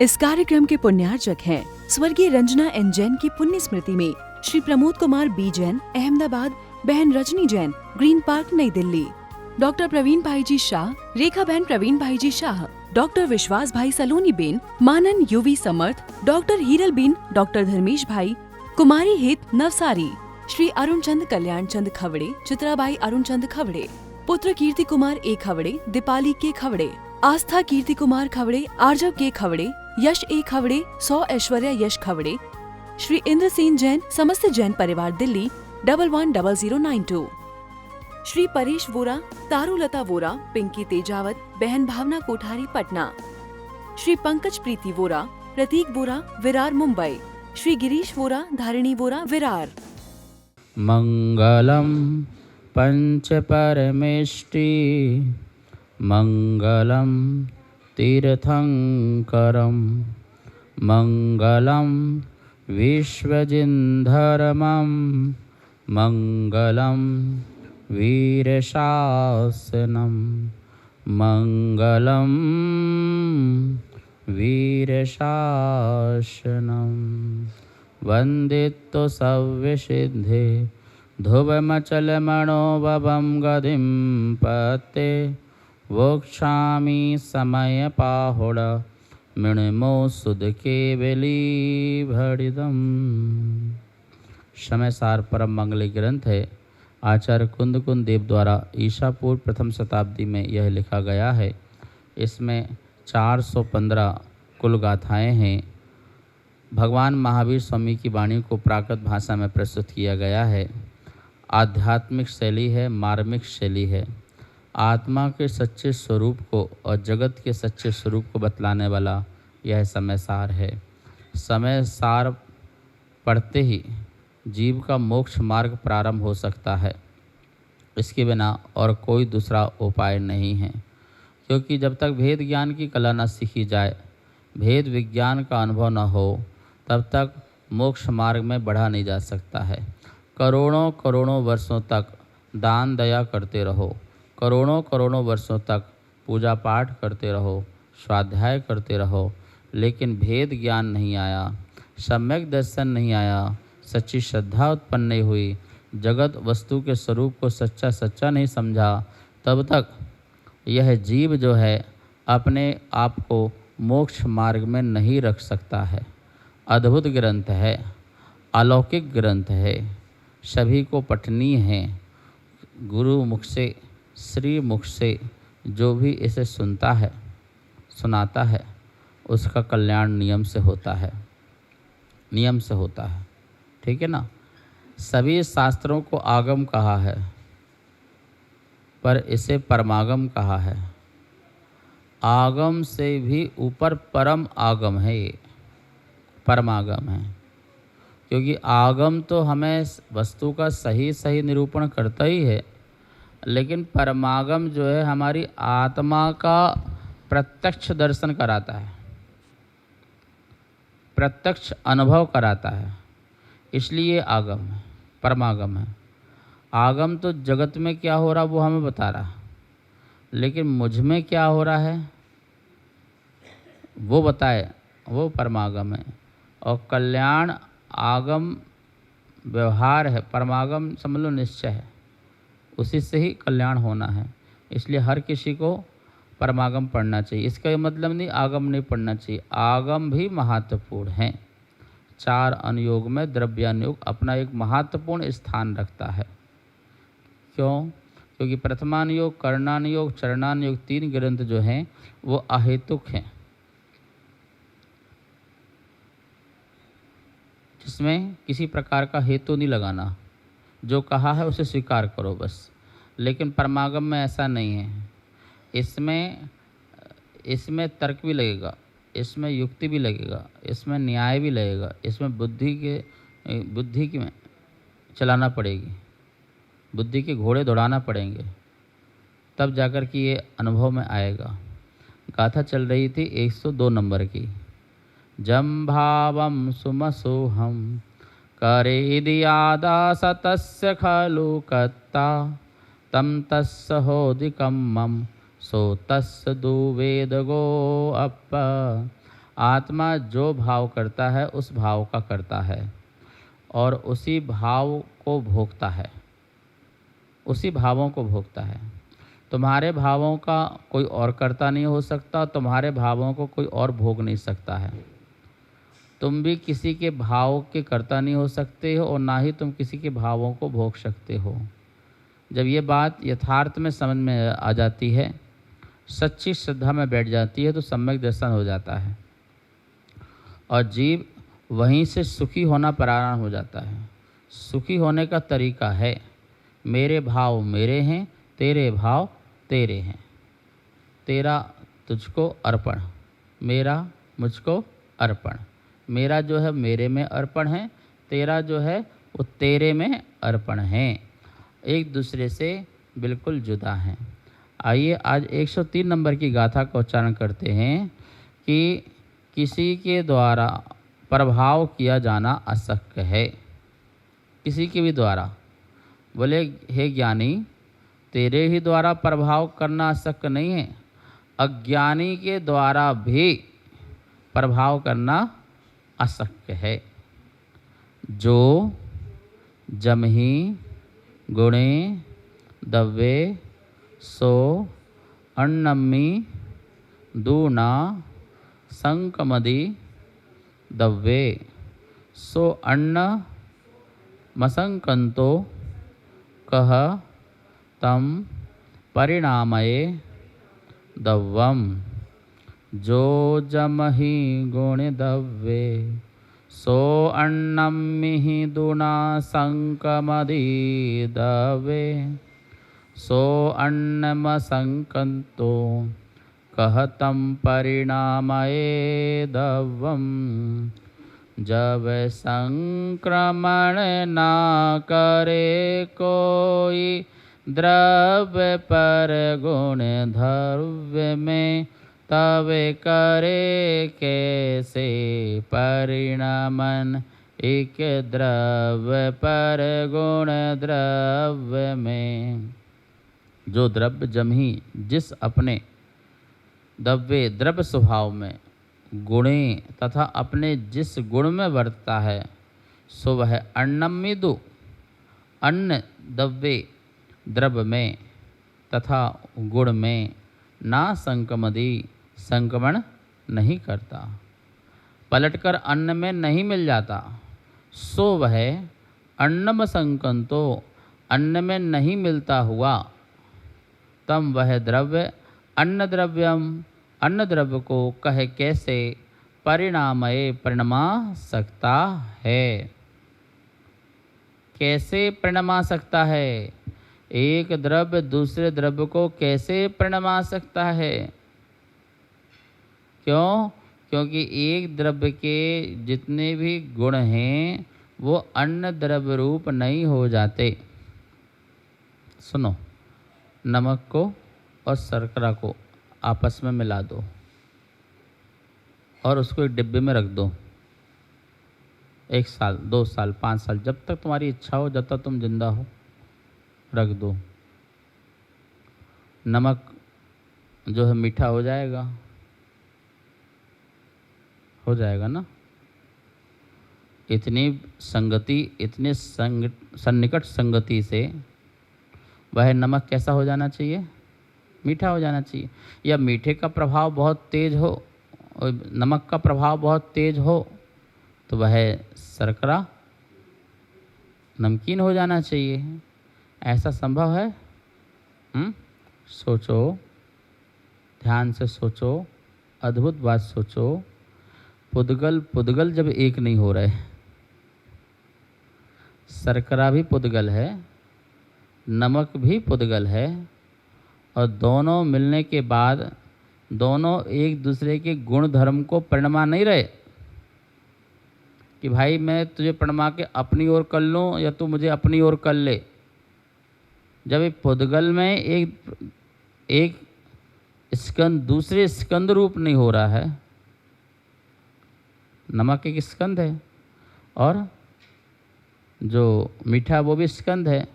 इस कार्यक्रम के पुण्यार्चक हैं स्वर्गीय रंजना एन जैन की पुण्य स्मृति में श्री प्रमोद कुमार बी जैन, अहमदाबाद, बहन रजनी जैन, ग्रीन पार्क, नई दिल्ली, डॉक्टर प्रवीण भाई जी शाह, रेखा बहन प्रवीण भाई जी Shah, doctor Vishwas bhai Saloni ben, Manan Yuvi Samarth, doctor Hiral ben, doctor Dharmesh bhai, Kumari हित नवसारी, श्री अरुण चंद कल्याण चंद खवड़े, चित्राबाई अरुण चंद खवड़े, पुत्र कीर्ति कुमार ए खवड़े, दीपाली के खवड़े, आस्था कीर्ति कुमार खवड़े, आर्जव के खवड़े, यश ए खवड़े, 100 ऐश्वर्या यश खवड़े, श्री इंद्र सेन जैन, समस्त जैन परिवार दिल्ली 110092, श्री परेश वोरा, तारुलता वोरा, पिंकी तेजावत, बहन भावना कोठारी, पटना, श्री पंकज प्रीति वोरा, प्रतीक वोरा, विरार, मुंबई, श्री गिरीश वोरा, धारिणी वोरा, विरार। मंगलम पंच परमेष्टि मंगलम तीर्थंकरम मंगलम विश्वजिन्धर्मं मंगलम वीरशासनम मंगलम वीरशासनम वंदितो सव्यसिद्धे ध्रुवमचलमणोभवं गतिं पते वोक्षामि समयपाहुड मृणमो सुध केवली भड़िदम। समय सार परम मंगली ग्रंथ है। आचार्य कुंद देव द्वारा ईसा पूर्व प्रथम शताब्दी में यह लिखा गया है। इसमें 415 कुल गाथाएँ हैं। भगवान महावीर स्वामी की वाणी को प्राकृत भाषा में प्रस्तुत किया गया है। आध्यात्मिक शैली है, मार्मिक शैली है। आत्मा के सच्चे स्वरूप को और जगत के सच्चे स्वरूप को बतलाने वाला यह समय सार है। समय सार पढ़ते ही जीव का मोक्ष मार्ग प्रारंभ हो सकता है। इसके बिना और कोई दूसरा उपाय नहीं है, क्योंकि जब तक भेद ज्ञान की कला न सीखी जाए, भेद विज्ञान का अनुभव न हो, तब तक मोक्ष मार्ग में बढ़ा नहीं जा सकता है। करोड़ों करोड़ों वर्षों तक दान दया करते रहो, करोड़ों वर्षों तक पूजा पाठ करते रहो, स्वाध्याय करते रहो, लेकिन भेद ज्ञान नहीं आया, सम्यक दर्शन नहीं आया, सच्ची श्रद्धा उत्पन्न नहीं हुई, जगत वस्तु के स्वरूप को सच्चा नहीं समझा, तब तक यह जीव जो है अपने आप को मोक्ष मार्ग में नहीं रख सकता है। अद्भुत ग्रंथ है, अलौकिक ग्रंथ है, सभी को पठनीय है। गुरु मुख से, श्री मुख से जो भी इसे सुनता है, सुनाता है, उसका कल्याण नियम से होता है, नियम से होता है। ठीक है ना। सभी शास्त्रों को आगम कहा है, पर इसे परमागम कहा है। आगम से भी ऊपर परम आगम है, ये परमागम है। क्योंकि आगम तो हमें वस्तु का सही निरूपण करता ही है, लेकिन परमागम जो है हमारी आत्मा का प्रत्यक्ष दर्शन कराता है, प्रत्यक्ष अनुभव कराता है, इसलिए आगम है, परमागम है। आगम तो जगत में क्या हो रहा वो हमें बता रहा, लेकिन मुझ में क्या हो रहा है वो बताए, वो परमागम है। और कल्याण आगम व्यवहार है, परमागम समझ लो निश्चय है, उसी से ही कल्याण होना है। इसलिए हर किसी को परमागम पढ़ना चाहिए। इसका ये मतलब नहीं आगम नहीं पढ़ना चाहिए, आगम भी महत्वपूर्ण हैं। 4 अनुयोग में द्रव्यानुयोग अपना एक महत्वपूर्ण स्थान रखता है। क्यों? क्योंकि प्रथमानुयोग, कर्णानुयोग, चरणानुयोग 3 ग्रंथ जो हैं वो अहेतुक हैं, जिसमें किसी प्रकार का हेतु नहीं लगाना, जो कहा है उसे स्वीकार करो बस। लेकिन परमागम में ऐसा नहीं है। इसमें तर्क भी लगेगा, इसमें युक्ति भी लगेगा, इसमें न्याय भी लगेगा, इसमें बुद्धि की में चलाना पड़ेगी, बुद्धि के घोड़े दौड़ाना पड़ेंगे, तब जाकर कि ये अनुभव में आएगा। गाथा चल रही थी 102 नंबर की। जम भावम सुमसोहम करे दियादा सतस्य खलु कत्ता तम तस्य होदिकम मम सो तस्य दुवेद गो अप आत्मा जो भाव करता है उस भाव का करता है और उसी भाव को भोगता है, उसी भावों को भोगता है। तुम्हारे भावों का कोई और करता नहीं हो सकता, तुम्हारे भावों को कोई और भोग नहीं सकता है। तुम भी किसी के भाव के कर्ता नहीं हो सकते हो और ना ही तुम किसी के भावों को भोग सकते हो। जब ये बात यथार्थ में समझ में आ जाती है, सच्ची श्रद्धा में बैठ जाती है, तो सम्यक दर्शन हो जाता है और जीव वहीं से सुखी होना प्रारंभ हो जाता है। सुखी होने का तरीका है, मेरे भाव मेरे हैं, तेरे भाव तेरे हैं, तेरा तुझको अर्पण, मेरा मुझको अर्पण। मेरा जो है मेरे में अर्पण है, तेरा जो है वो तेरे में अर्पण है, एक दूसरे से बिल्कुल जुदा हैं। आइए आज 103 नंबर की गाथा का उच्चारण करते हैं कि किसी के द्वारा प्रभाव किया जाना अशक्य है। किसी के भी द्वारा, बोले हे ज्ञानी तेरे ही द्वारा प्रभाव करना अशक्य नहीं है, अज्ञानी के द्वारा भी प्रभाव करना अशक्य है। जो जमहि गुणे दव्ये सो अन्नम्मि दूना संकमदि दव्ये सो अन्न मसंकंतो कह तम परिणामये दव्वम। जो जमहि गुण दव्ये सो अन्नम्मि दूना संकमदि दव्ये सो अन्नमसंकंतो कहतं परिणामये दव्वम। जब संक्रमण ना करे कोई द्रव्य पर गुण द्रव्य में, तब करे कैसे परिणामन एक द्रव्य पर गुण द्रव्य में। जो द्रव्य जमहि जिस अपने द्रव्य द्रव्य स्वभाव में, गुणे तथा अपने जिस गुण में वर्तता है, सो वह अन्नमिदु अन्न द्रव्य द्रव्य में तथा गुण में ना संकमदि संक्रमण नहीं करता, पलटकर अन्न में नहीं मिल जाता। सो वह अन्नम संकंतो अन्न में नहीं मिलता हुआ, तम वह द्रव्य अन्न द्रव्यम अन्न द्रव्य को कहे कैसे परिणामये परिणमा सकता है। कैसे परिणमा सकता है? एक द्रव्य दूसरे द्रव्य को कैसे परिणमा सकता है? क्यों? क्योंकि एक द्रव्य के जितने भी गुण हैं वो अन्य द्रव्य रूप नहीं हो जाते। सुनो, नमक को और शर्करा को आपस में मिला दो और उसको एक डिब्बे में रख दो। 1 साल 2 साल 5 साल जब तक तुम्हारी इच्छा हो, जब तक तुम जिंदा हो, रख दो। नमक जो है मीठा हो जाएगा, हो जाएगा ना। इतनी संगति, इतने सन्निकट संगति से वह नमक कैसा हो जाना चाहिए? मीठा हो जाना चाहिए। या मीठे का प्रभाव बहुत तेज हो और नमक का प्रभाव बहुत तेज हो तो वह शर्करा नमकीन हो जाना चाहिए। ऐसा संभव है? सोचो, ध्यान से सोचो, अद्भुत बात सोचो। पुद्गल पुद्गल जब एक नहीं हो रहे, शर्करा भी पुद्गल है, नमक भी पुद्गल है, और दोनों मिलने के बाद दोनों एक दूसरे के गुण धर्म को परिणमा नहीं रहे कि भाई मैं तुझे परिणमा के अपनी ओर कर लूँ या तू मुझे अपनी ओर कर ले। जब एक पुद्गल में एक स्कंद दूसरे स्कंद रूप नहीं हो रहा है, नमक एक स्कंद है और जो मीठा वो भी स्कंद है,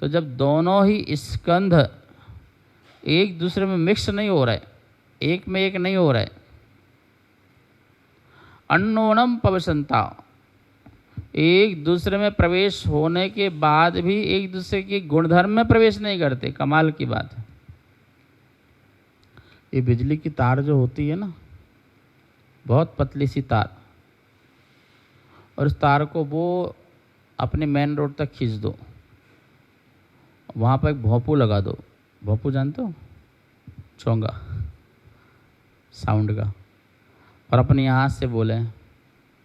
तो जब दोनों ही स्कंद एक दूसरे में मिक्स नहीं हो रहे, एक में एक नहीं हो रहे, अन्नोनम पवसंता, एक दूसरे में प्रवेश होने के बाद भी एक दूसरे के गुणधर्म में प्रवेश नहीं करते। कमाल की बात है। ये बिजली की तार जो होती है ना, बहुत पतली सी तार, और उस तार को वो अपने मेन रोड तक खींच दो, वहाँ पर एक भोंपू लगा दो। भोंपू जानते हो? चोंगा साउंड का। और अपने यहाँ से बोले,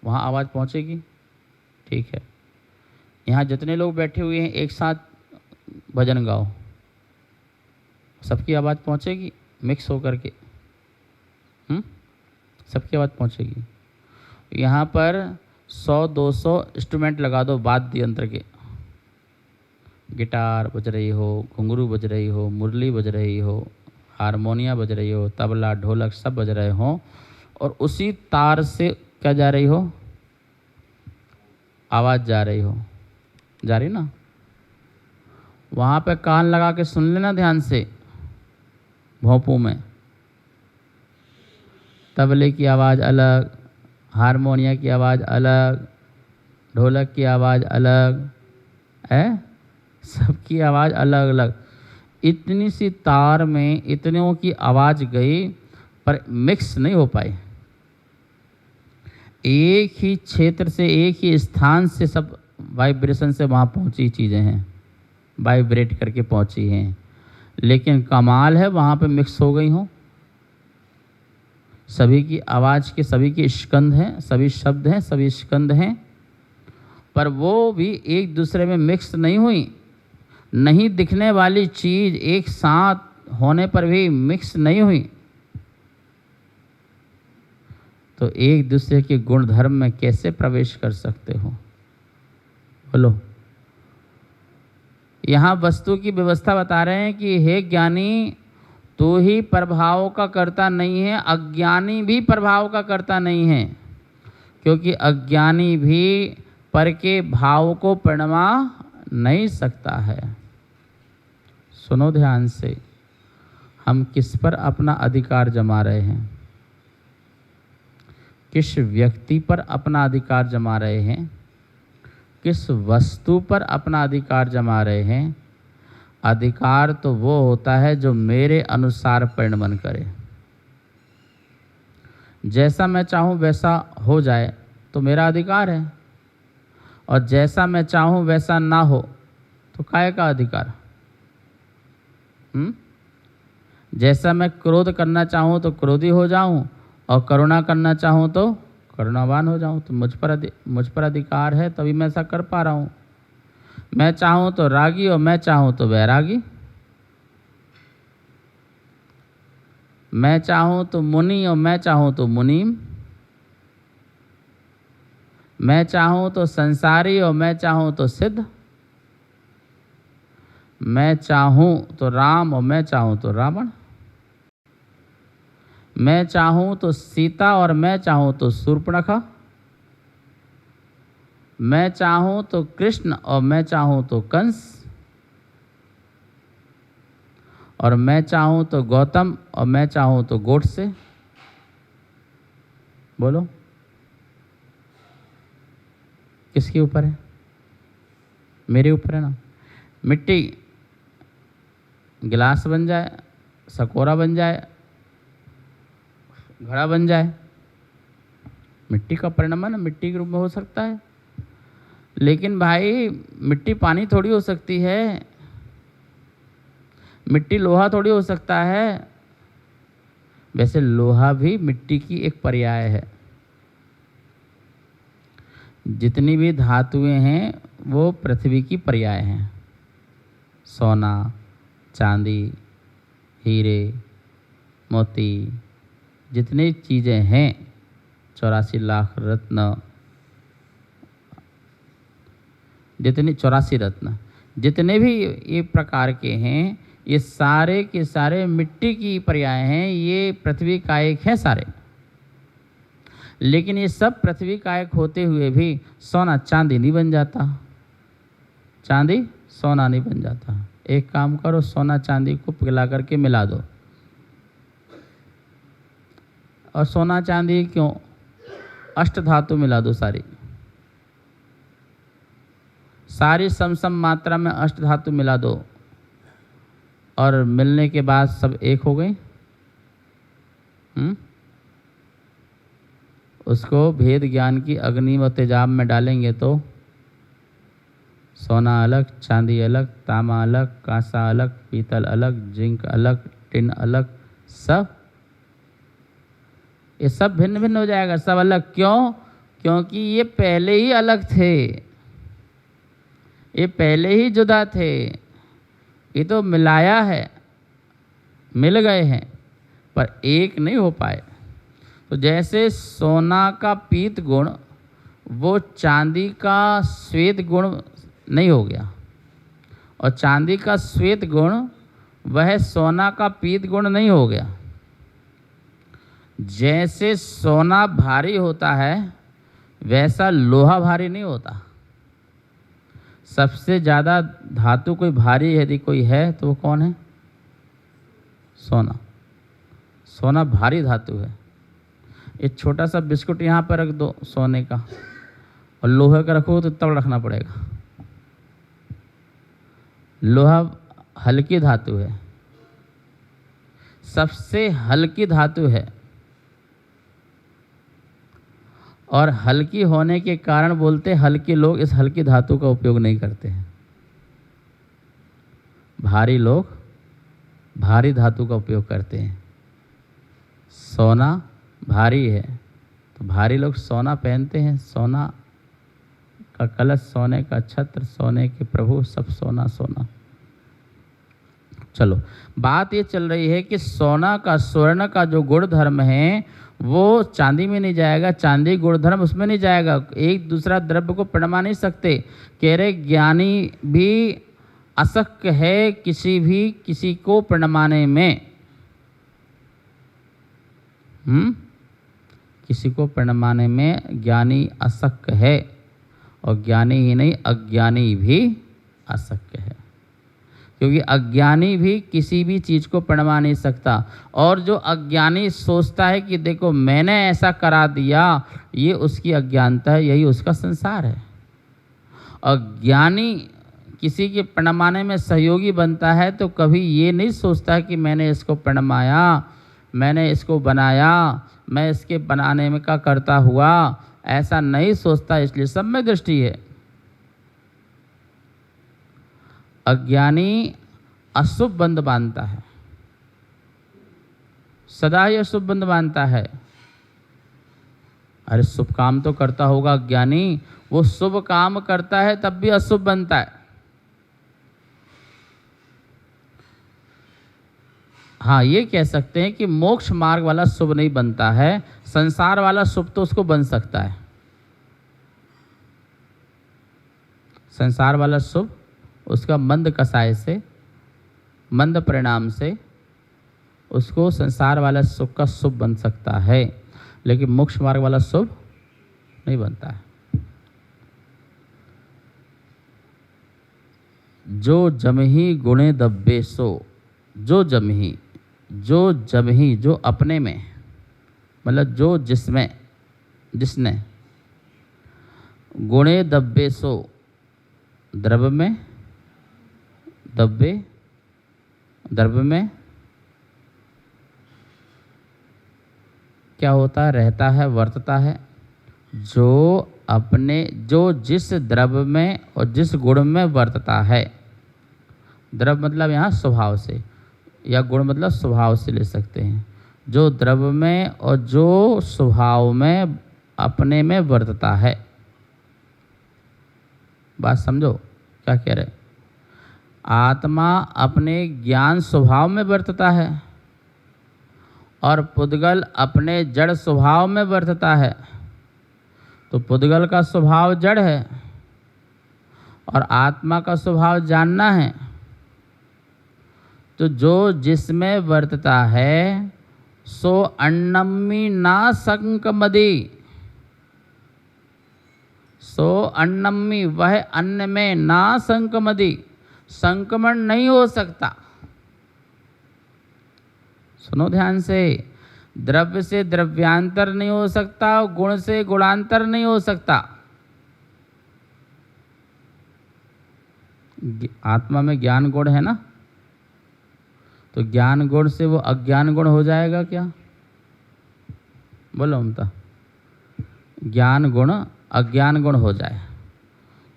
वहाँ आवाज़ पहुँचेगी। ठीक है, यहाँ जितने लोग बैठे हुए हैं एक साथ भजन गाओ, सबकी आवाज़ पहुँचेगी मिक्स होकर के। सबकी आवाज़ पहुँचेगी। यहाँ पर 100-200 इंस्ट्रूमेंट लगा दो वाद्य यंत्र के, गिटार बज रही हो, घुंघरू बज रही हो, मुरली बज रही हो, हारमोनिया बज रही हो, तबला ढोलक सब बज रहे हो, और उसी तार से क्या जा रही हो? आवाज़ जा रही हो। जा रही ना? वहाँ पे कान लगा के सुन लेना ध्यान से। भोंपू में तबले की आवाज़ अलग, हारमोनिया की आवाज़ अलग, ढोलक की आवाज़ अलग है, सबकी आवाज़ अलग अलग। इतनी सी तार में इतनों की आवाज़ गई पर मिक्स नहीं हो पाई। एक ही क्षेत्र से, एक ही स्थान से सब वाइब्रेशन से वहाँ पहुँची चीज़ें हैं, वाइब्रेट करके पहुँची हैं। लेकिन कमाल है वहाँ पे मिक्स हो गई हों। सभी की आवाज़ के सभी के स्कंद हैं, सभी शब्द हैं, सभी स्कंद हैं, पर वो भी एक दूसरे में मिक्स नहीं हुई। नहीं दिखने वाली चीज़ एक साथ होने पर भी मिक्स नहीं हुई। तो एक दूसरे के गुण धर्म में कैसे प्रवेश कर सकते हो? बोलो। यहाँ वस्तु की व्यवस्था बता रहे हैं कि हे ज्ञानी, तू ही प्रभाव का कर्ता नहीं है, अज्ञानी भी प्रभाव का कर्ता नहीं है, क्योंकि अज्ञानी भी पर के भाव को परिणमा नहीं सकता है। सुनो ध्यान से, हम किस पर अपना अधिकार जमा रहे हैं? किस व्यक्ति पर अपना अधिकार जमा रहे हैं? किस वस्तु पर अपना अधिकार जमा रहे हैं? अधिकार तो वो होता है जो मेरे अनुसार परिणमन करे। जैसा मैं चाहूँ वैसा हो जाए तो मेरा अधिकार है, और जैसा मैं चाहूँ वैसा ना हो तो काय का अधिकार? जैसा मैं क्रोध करना चाहूँ तो क्रोधी हो जाऊँ, और करुणा करना चाहूँ तो करुणावान हो जाऊँ। तो मुझ पर अधिकार है, तभी मैं ऐसा कर पा रहा हूँ। मैं चाहूँ तो रागी और मैं चाहूँ तो वैरागी, मैं चाहूँ तो मुनि और मैं चाहूँ तो मुनीम, मैं चाहूँ तो संसारी और मैं चाहूँ तो सिद्ध, मैं चाहूँ तो राम और मैं चाहूँ तो रावण, मैं चाहूँ तो सीता और मैं चाहूँ तो शूर्पणखा, मैं चाहूँ तो कृष्ण और मैं चाहूँ तो कंस, और मैं चाहूँ तो गौतम और मैं चाहूँ तो गोडसे। बोलो, किसके ऊपर है? मेरे ऊपर है ना। मिट्टी गिलास बन जाए, सकोरा बन जाए, घड़ा बन जाए, मिट्टी का परिणमन मिट्टी के रूप में हो सकता है। लेकिन भाई मिट्टी पानी थोड़ी हो सकती है, मिट्टी लोहा थोड़ी हो सकता है। वैसे लोहा भी मिट्टी की एक पर्याय है। जितनी भी धातुएं हैं वो पृथ्वी की पर्याय हैं। सोना, चांदी, हीरे, मोती, जितनी चीज़ें हैं, 84 लाख रत्न, जितने 84 रत्न, जितने भी ये प्रकार के हैं, ये सारे के सारे मिट्टी की पर्याय हैं। ये पृथ्वी कायक हैं सारे। लेकिन ये सब पृथ्वी कायक होते हुए भी सोना चांदी नहीं बन जाता, चांदी सोना नहीं बन जाता। एक काम करो, सोना चांदी को पिघला करके मिला दो। और सोना चांदी क्यों? अष्ट धातु मिला दो, सारी सम सम मात्रा में अष्ट धातु मिला दो, और मिलने के बाद सब एक हो गई। उसको भेद ज्ञान की अग्नि व तेजाब में डालेंगे तो सोना अलग, चांदी अलग, तांबा अलग, कांसा अलग, पीतल अलग, जिंक अलग, टिन अलग, ये सब भिन्न भिन्न हो जाएगा, सब अलग। क्यों? क्योंकि ये पहले ही अलग थे, ये पहले ही जुदा थे, ये तो मिलाया है, मिल गए हैं पर एक नहीं हो पाए। तो जैसे सोना का पीत गुण वो चांदी का श्वेत गुण नहीं हो गया, और चांदी का श्वेत गुण वह सोना का पीत गुण नहीं हो गया। जैसे सोना भारी होता है वैसा लोहा भारी नहीं होता। सबसे ज़्यादा धातु कोई भारी यदि कोई है तो वो कौन है? सोना। सोना भारी धातु है। एक छोटा सा बिस्कुट यहाँ पर रख दो सोने का, और लोहे का रखो तो तब रखना पड़ेगा। लोहा हल्की धातु है, सबसे हल्की धातु है, और हल्की होने के कारण बोलते हल्के लोग इस हल्की धातु का उपयोग नहीं करते हैं। भारी लोग भारी धातु का उपयोग करते हैं। सोना भारी है तो भारी लोग सोना पहनते हैं। सोना का कलश, सोने का छत्र, सोने के प्रभु, सब सोना सोना। चलो, बात ये चल रही है कि सोना का, स्वर्ण का जो गुण धर्म है वो चांदी में नहीं जाएगा, चांदी गुण धर्म उसमें नहीं जाएगा। एक दूसरा द्रव्य को प्रणमा नहीं सकते। कह रहे ज्ञानी भी अशक्य है किसी को प्रणमाने में। किसी को प्रणमाने में ज्ञानी अशक्य है, और ज्ञानी ही नहीं अज्ञानी भी अशक्य है, क्योंकि अज्ञानी भी किसी भी चीज़ को प्रणमा नहीं सकता। और जो अज्ञानी सोचता है कि देखो मैंने ऐसा करा दिया, ये उसकी अज्ञानता है, यही उसका संसार है। अज्ञानी किसी के प्रणमाने में सहयोगी बनता है तो कभी ये नहीं सोचता कि मैंने इसको प्रणमाया, मैंने इसको बनाया, मैं इसके बनाने में का करता हुआ, ऐसा नहीं सोचता। इसलिए सब में दृष्टि है। अज्ञानी अशुभ बंध बांधता है, सदा ही अशुभ बंध बांधता है। अरे शुभ काम तो करता होगा अज्ञानी, वो शुभ काम करता है तब भी अशुभ बनता है। हाँ, ये कह सकते हैं कि मोक्ष मार्ग वाला शुभ नहीं बनता है, संसार वाला शुभ तो उसको बन सकता है। संसार वाला शुभ उसका मंद कसाय से, मंद परिणाम से उसको संसार वाला सुख का शुभ बन सकता है, लेकिन मोक्ष मार्ग वाला शुभ नहीं बनता है। जो जमही गुणे दब्बे सो, जो जमही, जो अपने में, मतलब जो जिसमें, जिसने, गुणे दब्बे सो, द्रव्य में, दब्बे द्रव्य में क्या होता है? रहता है, वर्तता है। जो अपने, जो जिस द्रव्य में और जिस गुण में वर्तता है। द्रव्य मतलब यहाँ स्वभाव से, या गुण मतलब स्वभाव से ले सकते हैं। जो द्रव्य में और जो स्वभाव में अपने में वर्तता है। बात समझो क्या कह रहे? आत्मा अपने ज्ञान स्वभाव में वर्तता है और पुद्गल अपने जड़ स्वभाव में वर्तता है। तो पुद्गल का स्वभाव जड़ है और आत्मा का स्वभाव जानना है। तो जो जिसमें वर्तता है सो अन्नम्मी ना संकमदि, सो अन्नम्मी, वह अन्न में ना संकमदि, संक्रमण नहीं हो सकता। सुनो ध्यान से, द्रव्य से द्रव्यांतर नहीं हो सकता, गुण से गुणांतर नहीं हो सकता। आत्मा में ज्ञान गुण है ना, तो ज्ञान गुण से वो अज्ञान गुण हो जाएगा क्या? बोलो ममता। ज्ञान गुण अज्ञान गुण हो जाए,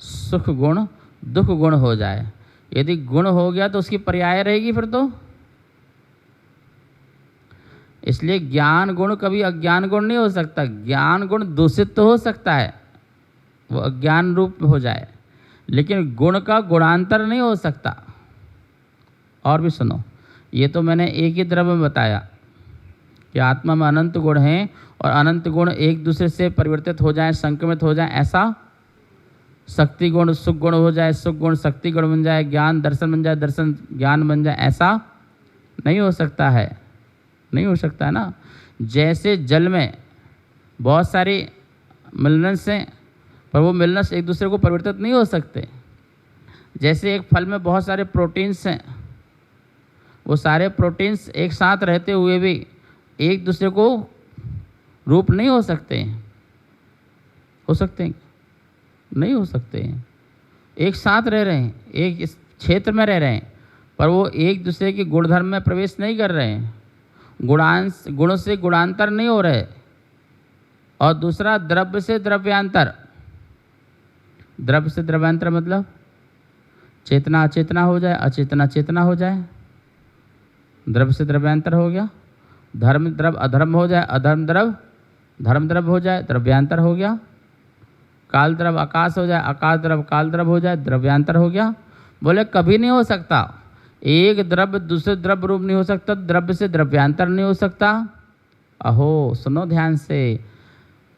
सुख गुण दुख गुण हो जाए। यदि गुण हो गया तो उसकी पर्याय रहेगी फिर तो। इसलिए ज्ञान गुण कभी अज्ञान गुण नहीं हो सकता। ज्ञान गुण दूषित तो हो सकता है, वो अज्ञान रूप हो जाए, लेकिन गुण का गुणांतर नहीं हो सकता। और भी सुनो, ये तो मैंने एक ही द्रव्य में बताया कि आत्मा में अनंत गुण हैं और अनंत गुण एक दूसरे से परिवर्तित हो जाएं, संक्रमित हो जाएं, ऐसा शक्ति गुण सुख गुण हो जाए, सुख गुण शक्ति गुण बन जाए, ज्ञान दर्शन बन जाए, दर्शन ज्ञान बन जाए, ऐसा नहीं हो सकता है। नहीं हो सकता है ना। जैसे जल में बहुत सारी मिनरल्स हैं, पर वो मिनरल्स एक दूसरे को परिवर्तित नहीं हो सकते। जैसे एक फल में बहुत सारे प्रोटीन्स हैं, वो सारे प्रोटीन्स एक साथ रहते हुए भी एक दूसरे को रूप नहीं हो सकते। हो सकते हैं? नहीं हो सकते। एक साथ रह रहे हैं, एक इस क्षेत्र में रह रहे हैं, पर वो एक दूसरे के गुणधर्म में प्रवेश नहीं कर रहे हैं, गुण से गुणांतर नहीं हो रहे। और दूसरा द्रव्य से द्रव्यांतर। द्रव्य से द्रव्यांतर मतलब चेतना अचेतना हो जाए, अचेतना चेतना हो जाए, द्रव्य से द्रव्यांतर हो गया। धर्म द्रव्य अधर्म हो जाए, अधर्म द्रव्य धर्म द्रव्य हो जाए, द्रव्यांतर हो गया। काल द्रव्य आकाश हो जाए, आकाश द्रव्य काल द्रव्य हो जाए, द्रव्यांतर हो गया। बोले कभी नहीं हो सकता। एक द्रव्य दूसरे द्रव्य रूप नहीं हो सकता, द्रव्य से द्रव्यांतर नहीं हो सकता। अहो सुनो ध्यान से,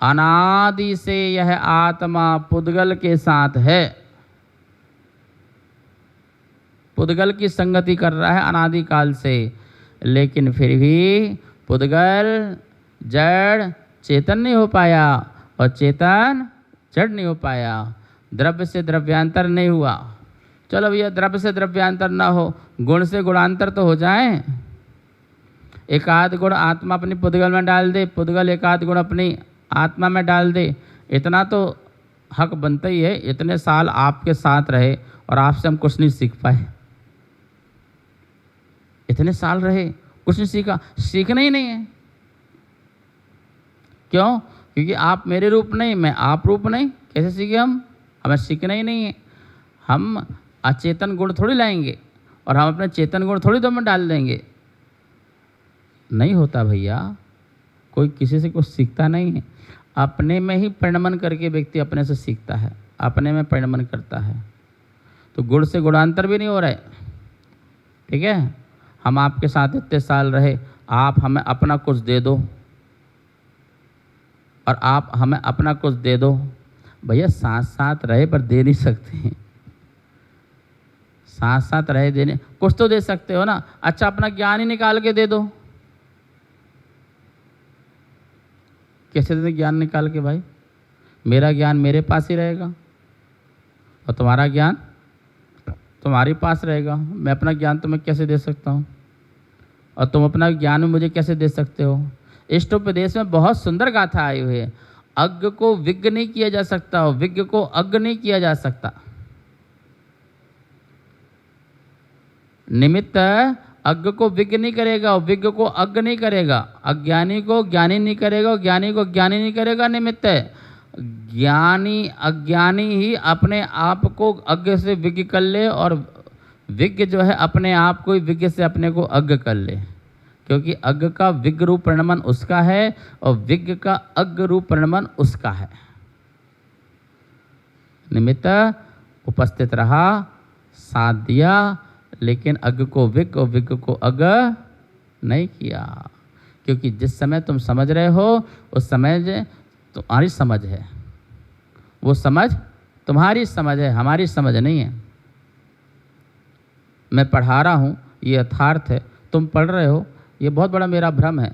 अनादि से यह आत्मा पुद्गल के साथ है, पुद्गल की संगति कर रहा है अनादि काल से, लेकिन फिर भी पुद्गल जड़ चेतन नहीं हो पाया और चेतन जड़ नहीं हो पाया। द्रव्य से द्रव्यांतर नहीं हुआ। चलो भैया द्रव्य से द्रव्यांतर ना हो, गुण से गुणांतर तो हो जाए। एक आध गुण आत्मा अपनी पुद्गल में डाल दे, पुद्गल एक आध गुण अपनी आत्मा में डाल दे, इतना तो हक बनता ही है। इतने साल आपके साथ रहे और आपसे हम कुछ नहीं सीख पाए। इतने साल रहे कुछ नहीं सीखा, सीखना ही नहीं है। क्यों? क्योंकि आप मेरे रूप नहीं, मैं आप रूप नहीं, कैसे सीखे हम? हमें सीखना ही नहीं है। हम अचेतन गुण थोड़ी लाएंगे और हम अपने चेतन गुण थोड़ी दो में डाल देंगे। नहीं होता भैया, कोई किसी से कुछ सीखता नहीं है। अपने में ही परिणमन करके व्यक्ति अपने से सीखता है, अपने में परिणमन करता है। तो गुण से गुणांतर भी नहीं हो रहा है। ठीक है, हम आपके साथ इतने साल रहे, आप हमें अपना कुछ दे दो और आप हमें अपना कुछ दे दो। भैया साथ साथ रहे पर दे नहीं सकते हैं। साथ साथ रहे देने कुछ तो दे सकते हो ना। अच्छा अपना ज्ञान ही निकाल के दे दो। कैसे दे ज्ञान निकाल के भाई? मेरा ज्ञान मेरे पास ही रहेगा और तुम्हारा ज्ञान तुम्हारे पास रहेगा। मैं अपना ज्ञान तुम्हें कैसे दे सकता हूँ और तुम अपना ज्ञान मुझे कैसे दे सकते हो? इष्टोपदेश में बहुत सुंदर गाथा आई हुई है। अज्ञ को विज्ञ नहीं किया जा सकता और विज्ञ को अज्ञ नहीं किया जा सकता। निमित्त अज्ञ को विज्ञ नहीं करेगा और विज्ञ को अज्ञ नहीं करेगा। अज्ञानी को ज्ञानी नहीं करेगा और ज्ञानी को ज्ञानी नहीं करेगा। निमित्त ज्ञानी अज्ञानी ही अपने आप को अज्ञ से विज्ञ कर ले और विज्ञ जो है अपने आप को ही विज्ञ से अपने को अज्ञ कर ले। क्योंकि अज्ञ का विज्ञ रूप परिणमन उसका है और विज्ञ का अज्ञ रूप परिणमन उसका है। निमित्त उपस्थित रहा, साथ दिया, लेकिन अज्ञ को विज्ञ और विज्ञ को अज्ञ नहीं किया। क्योंकि जिस समय तुम समझ रहे हो उस समय तुम्हारी समझ है, वो समझ तुम्हारी समझ है, हमारी समझ नहीं है। मैं पढ़ा रहा हूँ, ये यथार्थ है, तुम पढ़ रहे हो, ये बहुत बड़ा मेरा भ्रम है।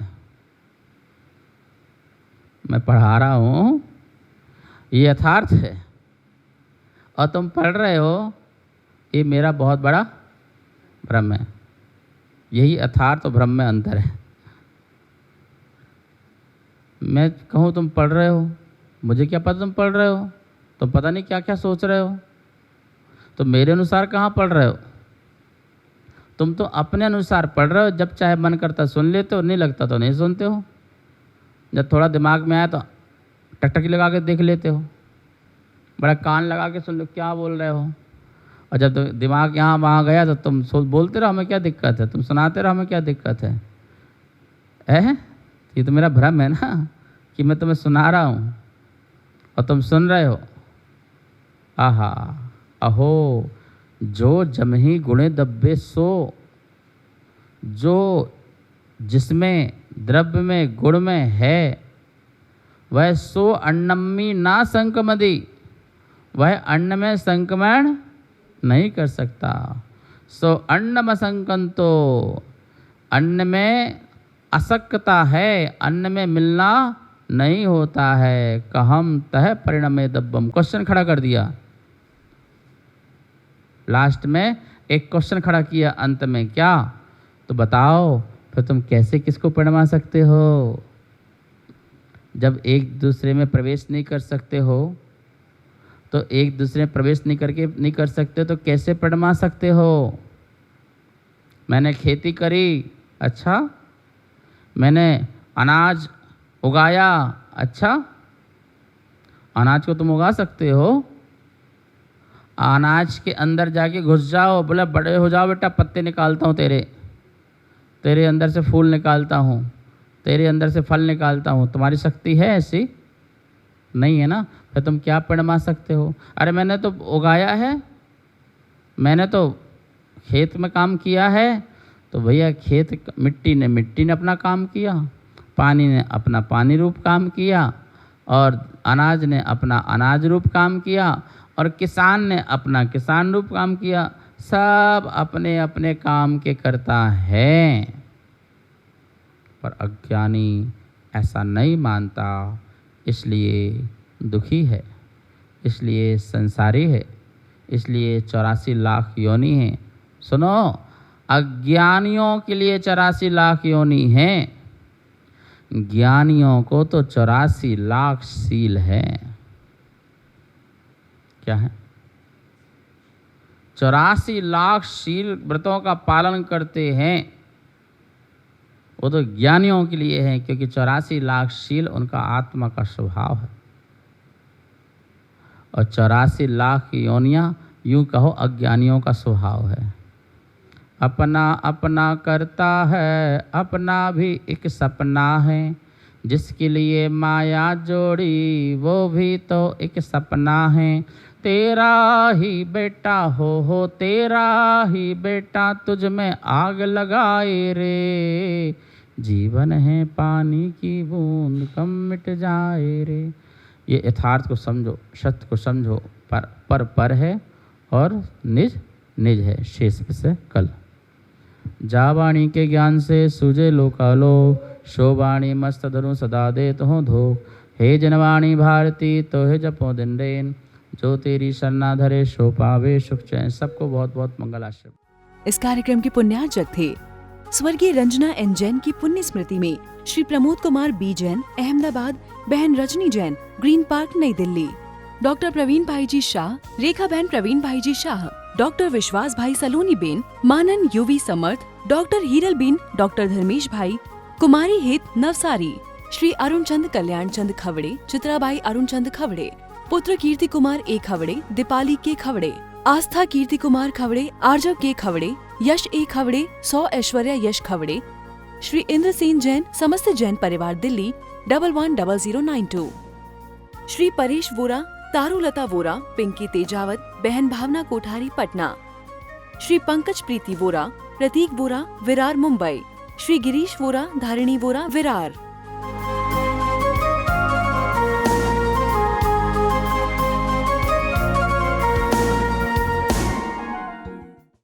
मैं पढ़ा रहा हूँ, ये यथार्थ है, और तुम पढ़ रहे हो, ये मेरा बहुत बड़ा भ्रम है। यही यथार्थ और भ्रम में अंतर है। मैं कहूँ तुम पढ़ रहे हो, मुझे क्या पता तुम पढ़ रहे हो, तुम पता नहीं क्या क्या सोच रहे हो, तो मेरे अनुसार कहाँ पढ़ रहे हो, तुम तो अपने अनुसार पढ़ रहे हो। जब चाहे मन करता सुन लेते हो, नहीं लगता तो नहीं सुनते हो। जब थोड़ा दिमाग में आया तो टकटकी लगा के देख लेते हो, बड़ा कान लगा के सुन लो क्या बोल रहे हो। और जब तो दिमाग यहाँ वहाँ गया तो तुम बोलते रहो हमें क्या दिक्कत है, तुम सुनाते रहो हमें क्या दिक्कत है। ये तो मेरा भ्रम है ना कि मैं तुम्हें सुना रहा हूँ और तुम सुन रहे हो। आहा अहो जो जमही गुणे दब्बे सो, जो जिसमें द्रव्य में गुण में है वह सो अन्नम्मी ना संकमदि, वह अन्न में संक्रमण नहीं कर सकता। सो अन्नम संकंतो, अन्न में असक्ता है, अन्न में मिलना नहीं होता है। कहम तह परिणमे दब्बम, क्वेश्चन खड़ा कर दिया लास्ट में, एक क्वेश्चन खड़ा किया अंत में, क्या तो बताओ फिर तुम कैसे किसको परिणमा सकते हो। जब एक दूसरे में प्रवेश नहीं कर सकते हो तो एक दूसरे में प्रवेश नहीं कर सकते तो कैसे परिणमा सकते हो। मैंने खेती करी, अच्छा, मैंने अनाज उगाया, अच्छा, अनाज को तुम उगा सकते हो। अनाज के अंदर जाके घुस जाओ, बोले बड़े हो जाओ बेटा, पत्ते निकालता हूँ तेरे अंदर से फूल निकालता हूँ, तेरे अंदर से फल निकालता हूँ। तुम्हारी शक्ति है ऐसी? नहीं है ना, फिर तुम क्या परिणमा सकते हो। अरे मैंने तो उगाया है, मैंने तो खेत में काम किया है, तो भैया मिट्टी ने अपना काम किया, पानी ने अपना पानी रूप काम किया, और अनाज ने अपना अनाज रूप काम किया, और किसान ने अपना किसान रूप काम किया। सब अपने अपने काम के करता है, पर अज्ञानी ऐसा नहीं मानता, इसलिए दुखी है, इसलिए संसारी है, इसलिए 84 लाख योनि है। सुनो, अज्ञानियों के लिए 84 लाख योनि हैं, ज्ञानियों को तो 84 लाख शील है। क्या है? 84 लाख शील व्रतों का पालन करते हैं, वो तो ज्ञानियों के लिए है, क्योंकि 84 लाख शील उनका आत्मा का स्वभाव है। और 84 लाख योनियां यूं कहो अज्ञानियों का स्वभाव है। अपना अपना करता है, अपना भी एक सपना है, जिसके लिए माया जोड़ी वो भी तो एक सपना है। तेरा ही बेटा हो तेरा ही बेटा, तुझ में आग लगाए रे, जीवन है पानी की बूंद कम मिट जाए रे। ये यथार्थ को समझो, सत्य को समझो, पर है और निज निज है। शेष से कल जावाणी के ज्ञान से सूझे लोकालो, शोवाणी मस्त धरु सदा दे तो धो। हे जनवाणी भारती तो हे जपो दिन रेन, जो तेरी शरणा धरे शो पावे सुख चैन। सबको बहुत बहुत मंगल आशीर्वाद। इस कार्यक्रम के पुण्यार्चक थे स्वर्गीय रंजना एन जैन की पुण्य स्मृति में श्री प्रमोद कुमार बी जैन अहमदाबाद, बहन रजनी जैन ग्रीन पार्क नई दिल्ली, डॉक्टर प्रवीण भाई जी शाह, रेखा बहन प्रवीण भाई जी Shah, doctor Vishwas bhai Saloni ben, Manan Yuvi Samarth, doctor Hiral ben, doctor Dharmesh bhai, Kumari हित नवसारी, श्री अरुण चंद कल्याण चंद खवड़े, चित्राबाई अरुण चंद खवड़े, पुत्र कीर्ति कुमार ए खवड़े, दीपाली के खवड़े, आस्था कीर्ति कुमार खवड़े, आर्जव के खवड़े, यश ए खवड़े, 100 ऐश्वर्या यश खवड़े, श्री इंद्रसेन जैन, समस्त जैन परिवार दिल्ली 110092, श्री परेश वोरा, तारुलता वोरा, पिंकी तेजावत, बहन भावना कोठारी पटना, श्री पंकज प्रीति वोरा, प्रतीक वोरा, विरार मुंबई, श्री गिरीश वोरा, धारिणी वोरा, विरार।